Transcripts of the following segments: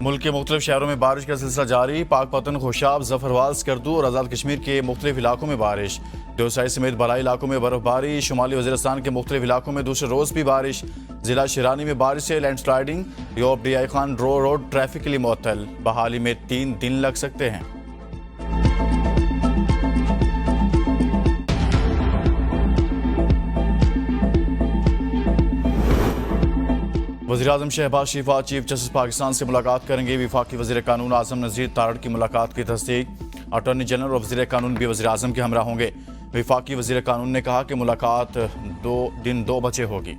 मुल्क के मुख्तलिफ शहरों में बारिश का सिलसिला जारी। पाकपतन, खुशाब, जफरवाल, स्कर्दू और आज़ाद कश्मीर के मुख्तलिफ इलाकों में बारिश। देवसाई समेत बलाई इलाकों में बर्फबारी। शुमाली वज़ीरिस्तान के मुख्तलिफ इलाकों में दूसरे रोज़ भी बारिश। जिला शिरानी में बारिश से landsliding. Europe DI Khan road traffic के लिए मुअत्तल। बहाली में 3 दिन लग सकते हैं। वज़ीर-ए-आज़म शहबाज शरीफ चीफ जस्टिस पाकिस्तान से मुलाकात करेंगे। वफाकी वज़ीर कानून आज़म नज़ीर तारड़ की मुलाकात की तस्दीक। अटॉर्नी जनरल और वज़ीर कानून भी वज़ीर-ए-आज़म के हमरा होंगे। वफाकी वज़ीर कानून ने कहा कि मुलाकात 2 बजे होगी।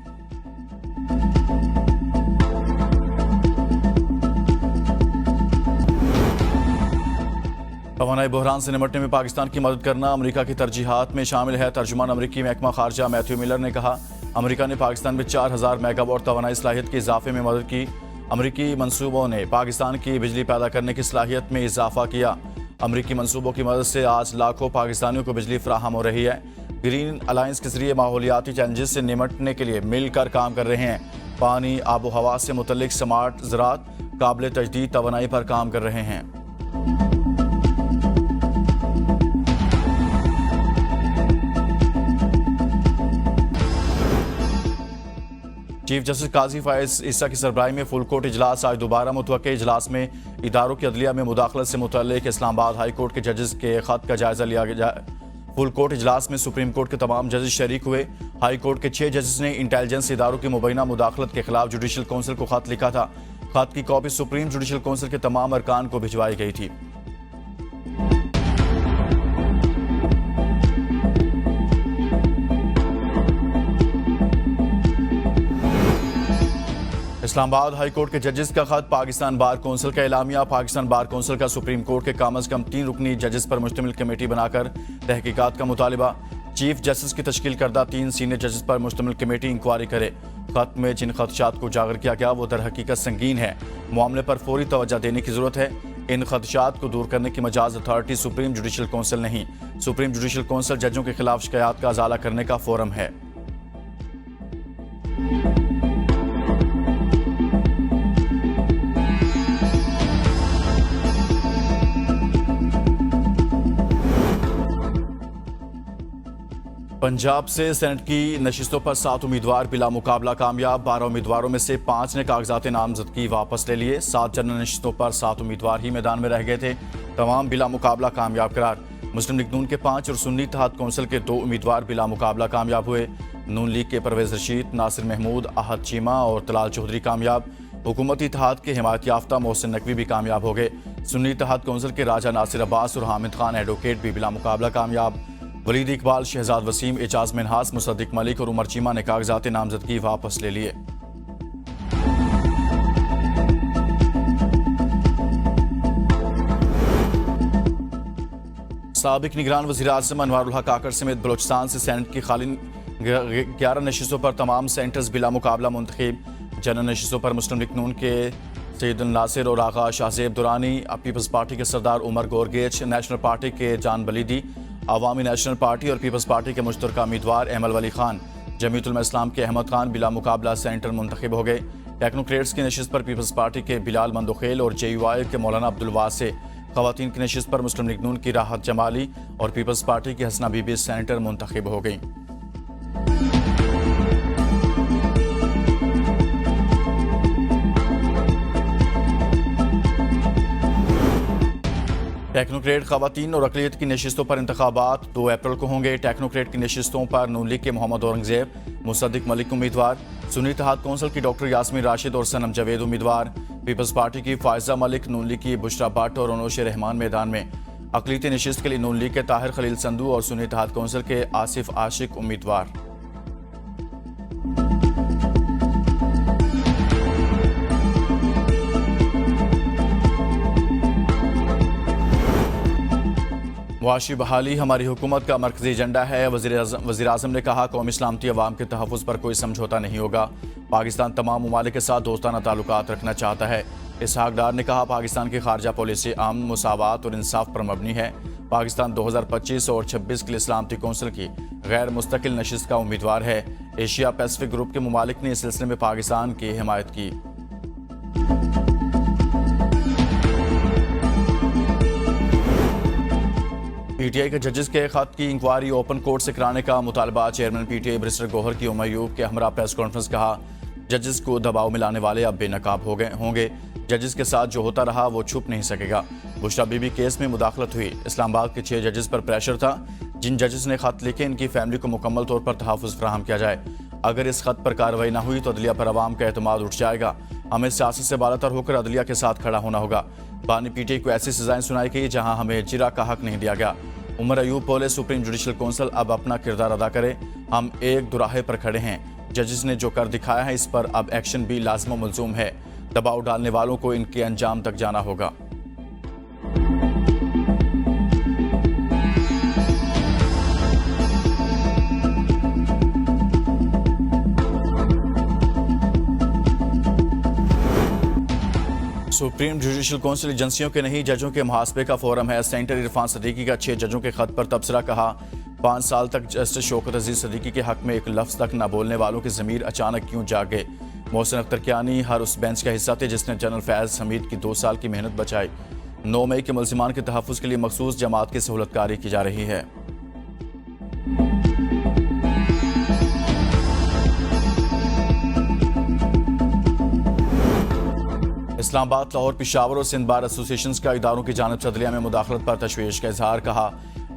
तवानाई बहरान से निपटने में पाकिस्तान की मदद करना अमेरिका की तरजीहात में शामिल है। तर्जुमान अमेरिकी महकमा खारजा मैथ्यू मिलर ने कहा, अमेरिका ने पाकिस्तान में 4000 मेगावाट तवानाई सलाहियत के इजाफे में मदद की। अमेरिकी मनसूबों ने पाकिस्तान की बिजली पैदा करने की सलाहियत में इजाफा किया। अमेरिकी मनसूबों की मदद से आज लाखों पाकिस्तानियों को बिजली फराहम हो रही है। ग्रीन अलायंस के जरिए माहौलियाती चैलेंजेस से निपटने के लिए मिलकर काम कर रहे हैं। पानी, आबो हवा से मुतल्लिक स्मार्ट ज़राअत, काबिल तजदीद तवानाई पर काम कर रहे हैं। चीफ जस्टिस काजी फायज ईसा की सरबराही में फुल कोर्ट इजलास आज दोबारा मुतवक्के। इजलास में इदारों की अदलिया में मुदाखलत से मुतल्लिक इस्लामाबाद हाई कोर्ट के जजेस के खत का जायजा लिया गया। फुल कोर्ट इजलास में सुप्रीम कोर्ट के तमाम जजेस शरीक हुए। हाई कोर्ट के 6 जजेस ने इंटेलिजेंस इदारों की मुबैना मुदाखलत के खिलाफ जुडिशल कौंसिल को खत लिखा था। खत की कॉपी सुप्रीम जुडिशल कौंसिल के तमाम अरकान को भिजवाई गई थी। इस्लामाबाद हाई कोर्ट के जजेस का खत। पाकिस्तान बार कौंसिल का एलामिया। पाकिस्तान बार कौंसिल का सुप्रीम कोर्ट के कम अज कम 3 रुकनी जजेस पर मुश्तमिल कमेटी बनाकर तहकीकात का मुतालिबा। चीफ जस्टिस की तश्कील करदा 3 सीनियर जजेस पर मुश्तमिल कमेटी इंक्वायरी करे। खत में जिन खदशात को उजागर किया गया वो दर हकीकत संगीन है। मामले पर फौरी तवज्जो देने की जरूरत है। इन खदशात को दूर करने की Majaz authority supreme judicial council नहीं। सुप्रीम जुडिशल कौंसिल जजों के खिलाफ शिकायत का अजाला करने का फोरम है। पंजाब से सेनेट की नशिस्तों पर 7 उम्मीदवार बिला मुकाबला कामयाब। 12 उम्मीदवारों में से 5 ने कागजात नामजदगी वापस ले लिए। 7 जनरल नशिस्तों पर 7 उम्मीदवार ही मैदान में रह गए थे। तमाम बिला मुकाबला कामयाब करार। मुस्लिम लीग नून के 5 और सुन्नी इत्तेहाद कौंसिल के 2 उम्मीदवार बिला मुकाबला कामयाब हुए। नून लीग के परवेज रशीद, नासिर महमूद, आहद चीमा और तलाल चौधरी कामयाब। हुकूमती इत्तेहाद के हिमायत याफ्ता मोहसिन नकवी भी कामयाब हो गए। सुन्नी इत्तेहाद कौंसिल के राजा नासिर अब्बास और हामिद खान एडवोकेट भी बिला मुकाबला कामयाब। वलीद इकबाल, शहजाद वसीम, एजाज मिनहास, मुसद्दिक मलिक और उमर चीमा ने कागजात नामजदगी वापस ले लिए। साबिक निगरान वज़ीर-ए-आज़म अनवारुल हक काकड़ समेत बलोचिस्तान से सेनेट की खाली 11 नशिस्तों पर तमाम सेंटर्स बिला मुकाबला मुंतखब। जनरल नशिस्तों पर मुस्लिम लीग नून के सैयदुल नासिर और आगा शाहजेब दुरानी, पीपल्स पार्टी के सरदार उमर गोरगेच, नेशनल पार्टी के जान बलीदी, अवामी नेशनल पार्टी और पीपल्स पार्टी के मुश्तरका उम्मीदवार अहमद वली खान, जमीयत उलमा इस्लाम के अहमद खान बिला मुकाबला सेंटर मुंतखब हो गए। टेक्नोक्रेट्स की नशिस्त पर पीपल्स पार्टी के बिलाल मंदोखेल और JUI के मौलाना अब्दुल वासे, खवातीन की नशिस्त पर मुस्लिम लीग नून की राहत जमाली और पीपल्स पार्टी की हसना बीबी सेंटर मुंतखब हो गई। टेक्नोक्रेट खवातीन और अक़लियत की नशिस्तों पर इंतखाबात 2 अप्रैल को होंगे। टेक्नोक्रेट की नशिस्तों पर नून लीग के मोहम्मद औरंगजेब, मुसद्दिक मलिक उम्मीदवार। सुन्नी इत्तेहाद कौंसिल की डॉक्टर यास्मीन राशिद और सनम जावेद उम्मीदवार। पीपल्स पार्टी की फायजा मलिक, नून लीग की बुशरा भट्ट और अनोश रहमान मैदान में। अक़लियती नशिस्त के लिए नून लीग के ताहिर खलील संधू और सुन्नी इत्तेहाद कौंसिल के आसिफ आशिक उम्मीदवार। मुआशी बहाली हमारी हुकूमत का मरकजी एजेंडा है। वज़ीर-ए-आज़म ने कहा, कौमी सलामती अवाम के तहफ़्फ़ुज़ पर कोई समझौता नहीं होगा। पाकिस्तान तमाम ममालिक के साथ दोस्ताना ताल्लुकात रखना चाहता है। इसहाक डार ने कहा, पाकिस्तान की खारजा पॉलिसी अमन, मुसावात और इंसाफ पर मबनी है। पाकिस्तान 2025 और 26 के लिए सलामती कौंसिल की गैर मुस्तकिल नशिस्त का उम्मीदवार है। एशिया पैसिफिक ग्रुप के ममालिक ने इस सिलसिले में पाकिस्तान की हिमायत की। पीटीआई के जजेस के खत की इंक्वायरी ओपन कोर्ट से कराने का मुतालबा। चेयरमैन पीटीआई बैरिस्टर गौहर की उमर के हमरा प्रेस कॉन्फ्रेंस। कहा जजेस को दबाव में लाने वाले अब बेनकाब हो गए होंगे। जजेस के साथ जो होता रहा वो छुप नहीं सकेगा। बुशरा बीबी केस में मुदाखलत हुई। इस्लामाबाद के 6 जजेस पर प्रेशर था। जिन जजेस ने खत लिखे इनकी फैमिली को मुकम्मल तौर पर तहफ़्फ़ुज़ फराहम किया जाए। अगर इस खत पर कार्रवाई न हुई तो अदलिया पर अवाम का एतमाद उठ जाएगा। हमें सियासत से बालातर होकर अदलिया के साथ खड़ा होना होगा। बानी पीटीआई को ऐसी सजाएं सुनाई गई जहां हमें जिरा का हक नहीं दिया गया। उमर अयूब बोले सुप्रीम जुडिशल कौंसिल अब अपना किरदार अदा करे। हम एक दुराहे पर खड़े हैं। जजेस ने जो कर दिखाया है इस पर अब एक्शन भी लाज़िम व मलज़ूम है। दबाव डालने वालों को इनके अंजाम तक जाना होगा। सुप्रीम जुडिशल कौंसिल एजेंसियों के नहीं जजों के मुहासबे का फोरम है। सेनेटर इरफान सदीकी का 6 जजों के खत पर तबसरा। कहा 5 साल तक जस्टिस शौकत अजीज सदीकी के हक में एक लफ्ज़ तक न बोलने वालों की ज़मीर अचानक क्यों जाग गए। मोहसिन अख्तर कियानी हर उस बेंच का हिस्सा थे जिसने जनरल फैज़ हमीद की 2 साल की मेहनत बचाई। 9 मई के मुल्ज़िमान के तहफ़्फ़ुज़ के लिए मखसूस जमात की सहूलतकारी की जा रही है। इस्लामाबाद, लाहौर, पेशावर और सिंध बार एसोसिएशन का इदारों की जानिब से अदलिया में मुदाखलत पर तशवीश का इजहार। कहा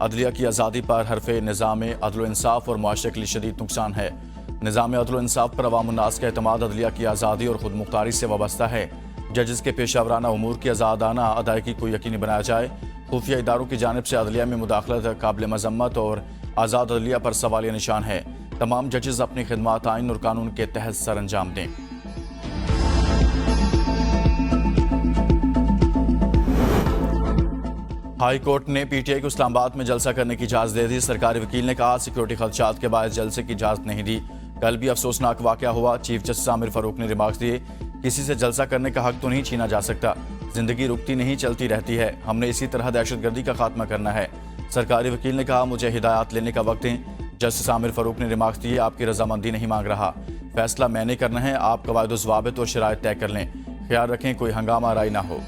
अदलिया की आज़ादी पर हरफ़े निज़ाम अदल इंसाफ और मुआशरे के लिए शदीद नुकसान है। निज़ाम अदल इंसाफ पर अवाम उन्नास का एतमाद अदलिया की आज़ादी और खुद मुख्तारी से वाबस्ता है। जजेस के पेशावराना उमूर की आज़ादाना अदायगी को यकीनी बनाया जाए। खुफिया इदारों की जानिब से अदलिया में मुदाखलत काबिल मजम्मत और आज़ाद अदलिया पर सवालिया निशान है। तमाम जजेस अपनी खिदमात आइन और कानून के तहत सर अंजाम दें। हाई कोर्ट ने पीटीआई को इस्लामाबाद में जलसा करने की इजाज़त दे दी। सरकारी वकील ने कहा सिक्योरिटी खदशात के बायस जलसे की इजाज़त नहीं दी। कल भी अफसोसनाक वाक़या हुआ। चीफ जस्टिस आमिर फारूक ने रिमार्क्स दिए किसी से जलसा करने का हक तो नहीं छीना जा सकता। जिंदगी रुकती नहीं चलती रहती है। हमने इसी तरह दहशतगर्दी का खात्मा करना है। सरकारी वकील ने कहा मुझे हिदायत लेने का वक्त दें। जस्टिस आमिर फारूक ने रिमार्क्स दिए आपकी रजामंदी नहीं मांग रहा। फैसला मैंने करना है। आप कवायद ज़वाबित और शराइत तय कर लें। ख्याल रखें कोई हंगामा आराई ना हो।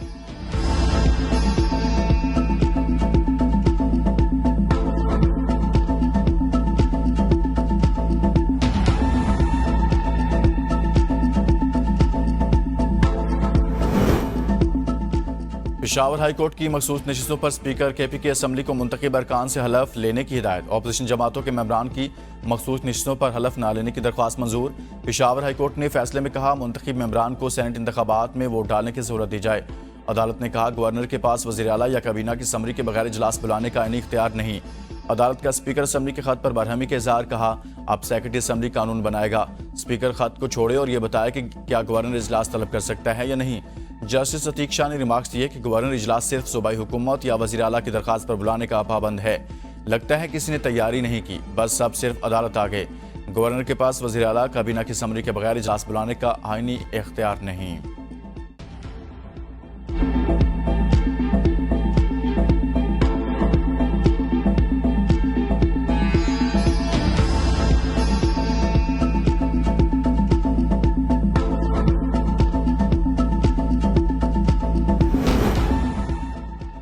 पेशावर हाई कोर्ट की मखसूस नशिस्तों पर स्पीकर केपीके असम्बली को मुंतखब अरकान से हलफ लेने की हिदायत। अपोजिशन जमातों के मेंबरान की मखसूस नशिस्तों पर हलफ न लेने की दरख्वास्त मंजूर। पेशावर हाई कोर्ट ने फैसले में कहा मुंतखब मेंबरान को सेनेट इंतखाबात में वोट डालने की सहूलत दी जाए। अदालत ने कहा गवर्नर के पास वज़ीर आला या काबीना की समरी के बगैर इजलास बुलाने का आईनी इख्तियार नहीं। अदालत का स्पीकर असम्बली के खत पर बरहमी के इजहार। कहा अब सेक्रेटरी असम्बली कानून बनाएगा। स्पीकर खत को छोड़े और ये बताया कि क्या गवर्नर इजलास तलब कर सकता है या नहीं। जस्टिस अतीक शाह ने रिमार्क्स दिए कि गवर्नर इजलास सिर्फ सूबाई हुकूमत या वज़ीर आला की दरख्वास्त पर बुलाने का पाबंद है। लगता है किसी ने तैयारी नहीं की, बस सब सिर्फ अदालत आ गए। गवर्नर के पास वज़ीर आला काबीना की समरी के बगैर इजलास बुलाने का आईनी इख्तियार नहीं।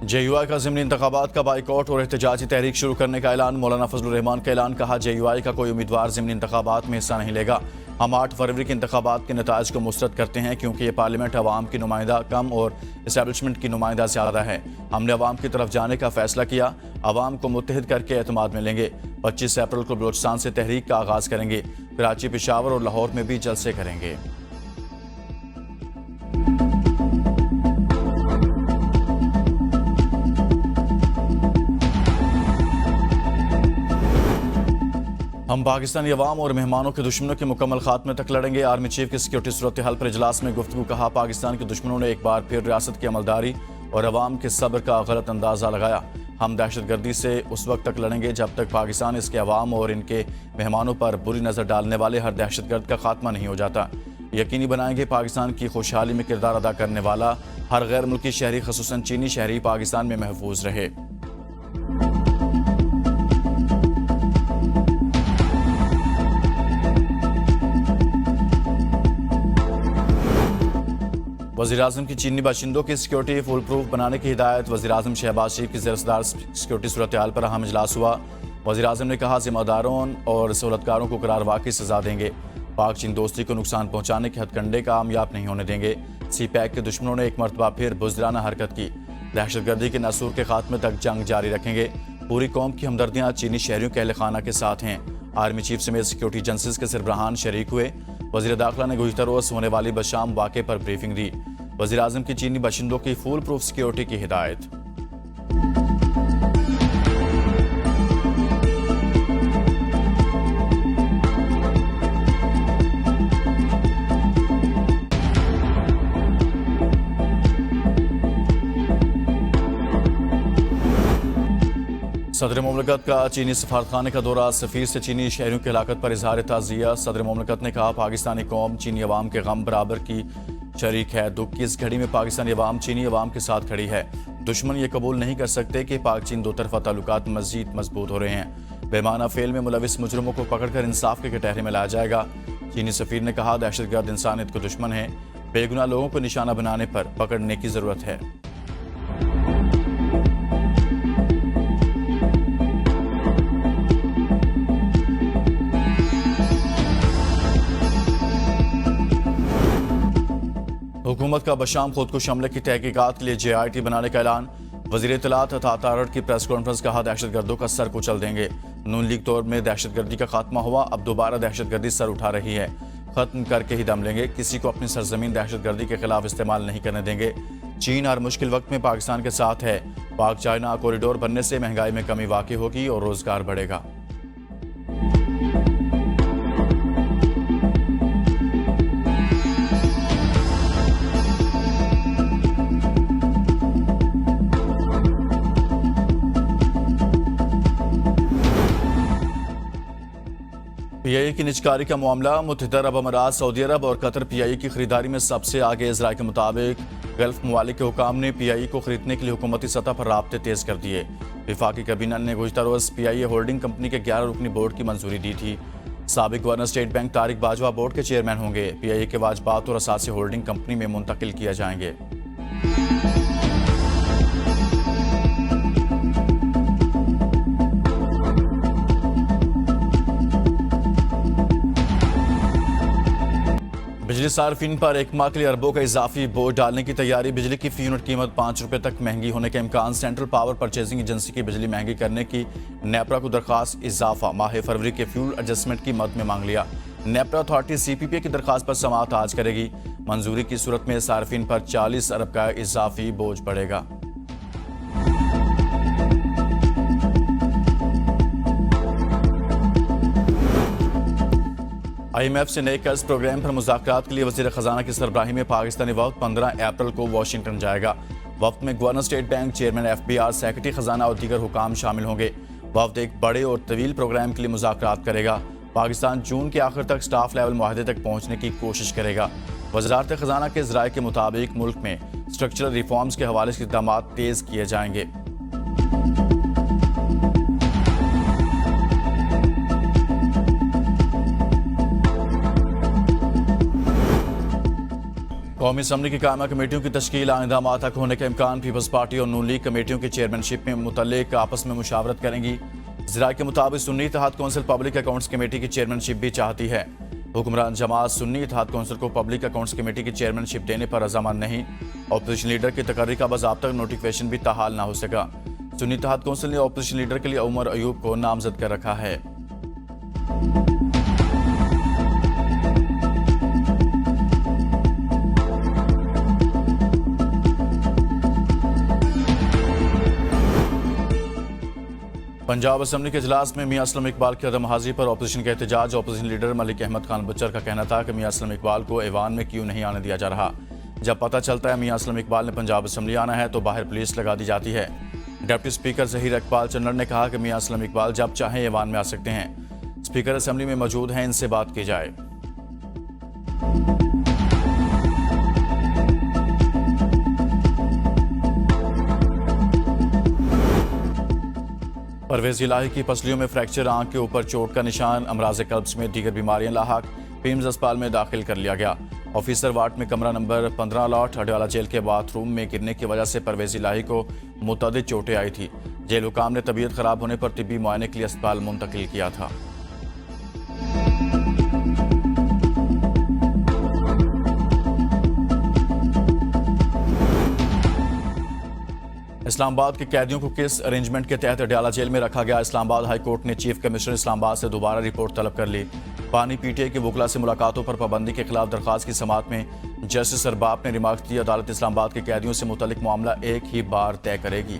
JUI का ज़िमनी इंतखाबात का बाइकआउट और एहतजाजी तहरीक शुरू करने का ऐलान। मौलाना फजलुर रहमान का ऐलान। कहा JUI का कोई उम्मीदवार ज़िमनी इंतखाबात में हिस्सा नहीं लेगा। हम 8 फरवरी के इंतखाबात के नताइज को मुस्तरद करते हैं क्योंकि ये पार्लियामेंट अवाम की नुमाइंदा कम और इस्टेबलिशमेंट की नुमाइंदा ज़्यादा है। हमने अवाम की तरफ जाने का फैसला किया। अवाम को मुत्तहिद करके एतमाद में लेंगे। 25 अप्रैल को बलोचिस्तान से तहरीक का आगाज़ करेंगे। कराची, पेशावर और लाहौर में भी जलसे करेंगे। हम पाकिस्तानी अवाम और मेहमानों के दुश्मनों के मुकम्मल खात्मे तक लड़ेंगे। आर्मी चीफ की सिक्योरिटी सूरत हाल पर इजलास में गुफ्तगू। कहा पाकिस्तान के दुश्मनों ने एक बार फिर रियासत की अमलदारी और अवाम के सब्र का गलत अंदाज़ा लगाया। हम दहशतगर्दी से उस वक्त तक लड़ेंगे जब तक पाकिस्तान, इसके अवाम और इनके मेहमानों पर बुरी नज़र डालने वाले हर दहशतगर्द का खात्मा नहीं हो जाता। यकीनी बनाएंगे पाकिस्तान की खुशहाली में किरदार अदा करने वाला हर गैर मुल्की शहरी, ख़ुसूसन चीनी शहरी, पाकिस्तान में महफूज रहे। वज़ीर-ए-आज़म की चीनी बाशिंदों की सिक्योरिटी फुल प्रूफ बनाने की हिदायत। वज़ीर-ए-आज़म शहबाज शरीफ की ज़ेर-ए-सदार सिक्योरिटी सूरत हाल पर अहम इजलास हुआ। वज़ीर-ए-आज़म ने कहा जिम्मेदारों और सहूलतकारों को करार वाकई सजा देंगे। पाक चीन दोस्ती को नुकसान पहुंचाने के हथकंडे कामयाब नहीं होने देंगे। सी पैक के दुश्मनों ने एक मरतबा फिर बुज़दिलाना हरकत की। दहशतगर्दी के नासूर के खात्मे तक जंग जारी रखेंगे। पूरी कौम की हमदर्दियाँ चीनी शहरियों के अहल खाना के साथ हैं। आर्मी चीफ समेत सिक्योरिटी एजेंसीज के सरबराहान शरीक हुए। वज़ीर दाखिला ने गुज़िश्ता रोज़ होने वाली बशाम वाक़े पर ब्रीफिंग दी। वज़ीर-ए-आज़म की चीनी बाशिंदों की फुल प्रूफ सिक्योरिटी की हिदायत। सदर मुमलकत का चीनी सफारतखाने का दौरा। सफीर से चीनी शहरियों की हलाकत पर इजहार ताज़िया। सदर मुमलकत ने कहा पाकिस्तानी कौम चीनी अवाम के गम बराबर की शरीक है। दुख की इस घड़ी में पाकिस्तानी अवाम चीनी अवाम के साथ खड़ी है। दुश्मन ये कबूल नहीं कर सकते कि पाक चीन दो तरफा ताल्लुकात मज़ीद मजबूत हो रहे हैं। बेमाना फेल में मुलविस मुजरमों को पकड़कर इंसाफ के कटहरे में लाया जाएगा। चीनी सफीर ने कहा दहशतगर्द इंसानियत को दुश्मन है। बेगुनाह लोगों को निशाना बनाने पर पकड़ने की जरूरत है। हुकूमत का बशाम खुदकुश हमले की तहकीकात के लिए JIT बनाने का ऐलान। वज़ीर इत्तलात अतातारड़ की प्रेस कॉन्फ्रेंस कहा दहशतगर्दों का सर कुचल देंगे। नून लीग तौर में दहशतगर्दी का खात्मा हुआ, अब दोबारा दहशतगर्दी सर उठा रही है। खत्म करके ही दम लेंगे। किसी को अपनी सरजमीन दहशतगर्दी के खिलाफ इस्तेमाल नहीं करने देंगे। चीन हर मुश्किल वक्त में पाकिस्तान के साथ है। पाक चाइना कॉरिडोर बनने से महंगाई में कमी वाक़ई होगी और रोजगार बढ़ेगा। PIA की निजकारी का मामला। मुत्तहिदा अरब अमारात, सऊदी अरब और कतर PIA की खरीदारी में सबसे आगे। इजराइल के मुताबिक गल्फ ममालिक के हुकाम ने PIA को खरीदने के लिए हुकूमती सतह पर राब्ते तेज कर दिए। विफाकी कैबिनेट ने गुज़िश्ता रोज़ PIA होल्डिंग कंपनी के 11 रुकनी बोर्ड की मंजूरी दी थी। साबिक governor state bank Tariq Bajwa board के चेयरमैन होंगे। PIA के वाजबात और असासे होल्डिंग कंपनी में मुंतकिल किया जाएंगे। बिजली सार्फिन पर एक माह के लिए अरबों का इजाफी बोझ डालने की तैयारी। बिजली की फी यूनिट कीमत 5 रुपये तक महंगी होने के इम्कान। सेंट्रल पावर परचेजिंग एजेंसी की बिजली महंगी करने की नेपरा को दरखास्त। इजाफा माह फरवरी के फ्यूल एडजस्टमेंट की मद में मांग लिया। नेपरा अथॉरिटी CPPA की दरखास्त पर समाअत आज करेगी। मंजूरी की सूरत में सार्फिन पर 40 अरब का इजाफी बोझ पड़ेगा। IMF से नए कर्ज प्रोग्राम पर मुज़ाकरात के लिए वज़ीर ख़जाना की सरबराही में पाकिस्तानी वक्त 15 अप्रैल को वाशिंगटन जाएगा। वक्त में governor state bank, chairman FBR, secretary ख़जाना और दीगर हुकाम शामिल होंगे। वक्त एक बड़े और तवील प्रोग्राम के लिए मुज़ाकरात करेगा। पाकिस्तान जून के आखिर तक स्टाफ लेवल मुआहदे तक पहुँचने की कोशिश करेगा। वज़ारत ख़जाना के ज़राए के मुताबिक मुल्क में स्ट्रक्चरल रिफॉर्म्स के हवाले से इक़दाम तेज़ किए जाएंगे। कौमी असम्बली की कायमा कमेटियों की तश्कील आइंदा माह तक होने का इम्कान। पीपल्स पार्टी और नून लीग कमेटियों की चेयरमैनशिप में मुतल्लिक आपस में मुशावरत करेंगी। ज़राए के मुताबिक Sunni Ittehad Council Public Accounts Committee की चेयरमैनशिप भी चाहती है। हुक्मरान जमात सुन्नी इत्तेहाद कौंसिल को पब्लिक अकाउंट्स कमेटी की चेयरमैनशिप देने पर रजामंद नहीं। ऑपोजिशन लीडर की तकर्री का बाज़ाब्ता नोटिफिकेशन भी ताहाल ना हो सका। सुन्नी इत्तेहाद कौंसिल ने ऑपोजिशन लीडर के लिए उमर अयूब को नामजद कर रखा है। पंजाब असम्बली के इजलास में मियां असलम इकबाल की अदम हाजिरी पर ऑपोजिशन का एहतजाज। ऑपोजिशन लीडर मलिक अहमद खान बच्चर का कहना था कि मियां असलम इकबाल को ऐवान में क्यों नहीं आने दिया जा रहा। जब पता चलता है मियां असलम इकबाल ने पंजाब असम्बली आना है तो बाहर पुलिस लगा दी जाती है। डिप्टी स्पीकर ज़हीर इकबाल चन्नड़ ने कहा कि मियां असलम इकबाल जब चाहें ऐवान में आ सकते हैं। स्पीकर असम्बली में मौजूद हैं, इनसे बात की जाए। परवेज़ इलाही की पसलियों में फ्रैक्चर, आंख के ऊपर चोट का निशान। अमराज कल्ब में दीगर बीमारियां लाहक। पीम्स अस्पताल में दाखिल कर लिया गया। ऑफिसर वार्ड में कमरा नंबर 15 अलॉट। अडयाला जेल के बाथरूम में गिरने की वजह से परवेज इलाही को मुतअद्दिद चोटें आई थी। जेल हुकाम ने तबीयत खराब होने पर तिब्बी मुआयने के लिए अस्पताल मुंतकिल किया था। इस्लामाबाद के कैदियों को किस अरेंजमेंट के तहत अडयाला जेल में रखा गया? इस्लामाबाद हाई कोर्ट ने चीफ कमिश्नर इस्लामाबाद से दोबारा रिपोर्ट तलब कर ली। बानी पीटीआई के वकला से मुलाकातों पर पाबंदी के खिलाफ दरख्वास्त की समाअत में जस्टिस अरबाब ने रिमार्क दिया, अदालत इस्लामाबाद के कैदियों से मुतल्लिक मामला एक ही बार तय करेगी।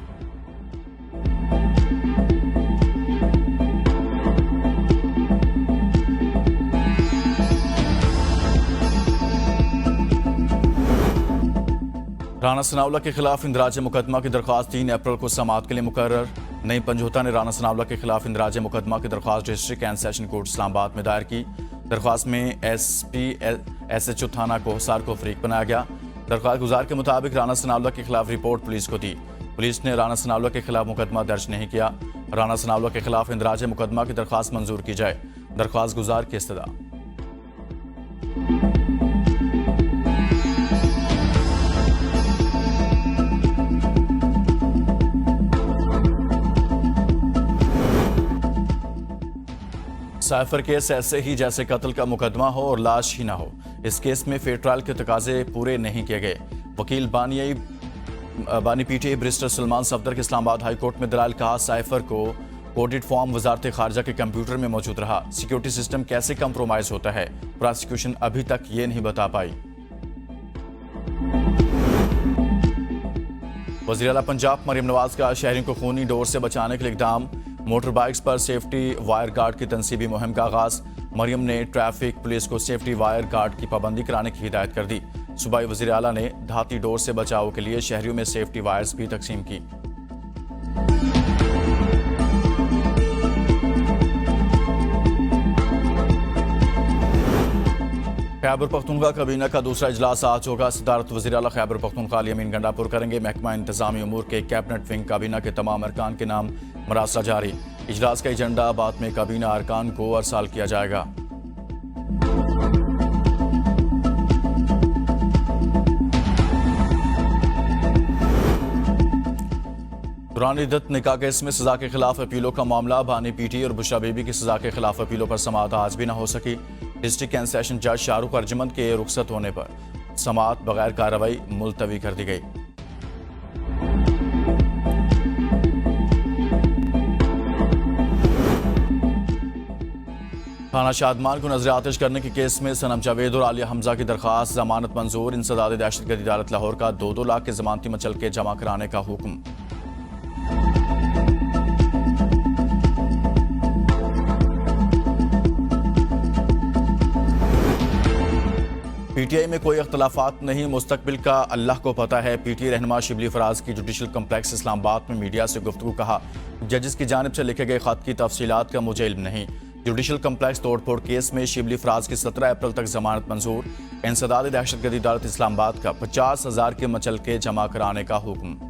राना सनाउल्लाह के खिलाफ इंदराज मुकदमा की दरख्वास्त 3 अप्रैल को समाअत के लिए मुकर्रर। नई पंजोता ने राना सनाउल्लाह के खिलाफ इंदराज मुकदमा की दरख्वास्त district and session court Islamabad में दायर की। दरख्वास्त में एसपी एसएचओ थाना कोहसार को फरीक बनाया गया। दरख्वास्त गुजार के मुताबिक राना सनाउल्लाह के खिलाफ रिपोर्ट पुलिस को दी। पुलिस ने राना सनाउल्लाह के खिलाफ मुकदमा दर्ज नहीं किया। राना सनाउल्लाह के खिलाफ इंदराज मुकदमा की दरख्वास्त मंजूर की जाए। दरख्वास्त गुजार की इस्तदा। साइफर केस ऐसे ही जैसे कत्ल का मुकदमा हो और लाश ही ना हो। इस केस में फेयर ट्रायल के तकाजे पूरे नहीं किए गए। वकील बानी पीटीआई बैरिस्टर सलमान सफदर के इस्लामाबाद हाई कोर्ट में दलाल कहा, साइफर को कोडेड फॉर्म वजारत खारजा के कंप्यूटर में मौजूद रहा। सिक्योरिटी सिस्टम कैसे कंप्रोमाइज होता है, प्रोसिक्यूशन अभी तक ये नहीं बता पाई। वज़ीर आला पंजाब मरियम नवाज का शहरियों को खूनी डोर से बचाने के लिए इक़दाम। मोटर बाइक्स पर सेफ्टी वायर गार्ड की तनसीबी मुहिम का आगाज। मरियम ने ट्रैफिक पुलिस को सेफ्टी वायर गार्ड की पाबंदी कराने की हिदायत कर दी। सूबाई वज़ीर आला ने धाती डोर से बचाव के लिए शहरियों में सेफ्टी वायर्स भी तकसीम की। खैबर पख्तूनख्वा काबीना का दूसरा इजलास आज होगा। सदारत वज़ीर आला खैबर पख्तूनख्वा अली अमीन गंडापुर करेंगे। महकमा इंतजामी उमूर के कैबिनेट विंग काबीना के तमाम अरकान के नाम मरासला जारी। इजलास का एजेंडा बाद में काबीना अरकान को अरसाल किया जाएगा। दौरान इद्दत निकाह केस में सजा के खिलाफ अपीलों का मामला। बानी पीटी और बुशरा बीबी की सजा के खिलाफ अपीलों पर समाअत आज भी न हो सकी। डिस्ट्रिक्ट एंड सेशन जज शाहरुख अर्जमंद के रुखसत होने पर समाअत बगैर कार्रवाई मुलतवी कर दी गई। थाना शादमान को नजर आतिश करने के केस में सनम जावेद और आलिया हमजा की दरखास्त जमानत मंजूर। इंसदाद दहशतगर्दी अदालत लाहौर का 2-2 लाख के जमानती मचलके जमा कराने का हुक्म। पीटीआई में कोई अख्तलाफात नहीं, मुस्तकबिल का अल्लाह को पता है। पीटीआई रहनुमा शिबली फराज की जुडिशल कम्प्लेक्स इस्लामाबाद में मीडिया से गुफ्तगू। कहा, जजेस की जानिब से लिखे गए खत की तफसीलात का मुझे इल्म नहीं। जुडिशल कम्प्लेक्स तोड़फोड़ केस में शिबली फराज की 17 अप्रैल तक जमानत मंजूर। इंसदाद दहशतगर्दी अदालत इस्लामाबाद का 50,000 के मचलके जमा कराने का हुक्म।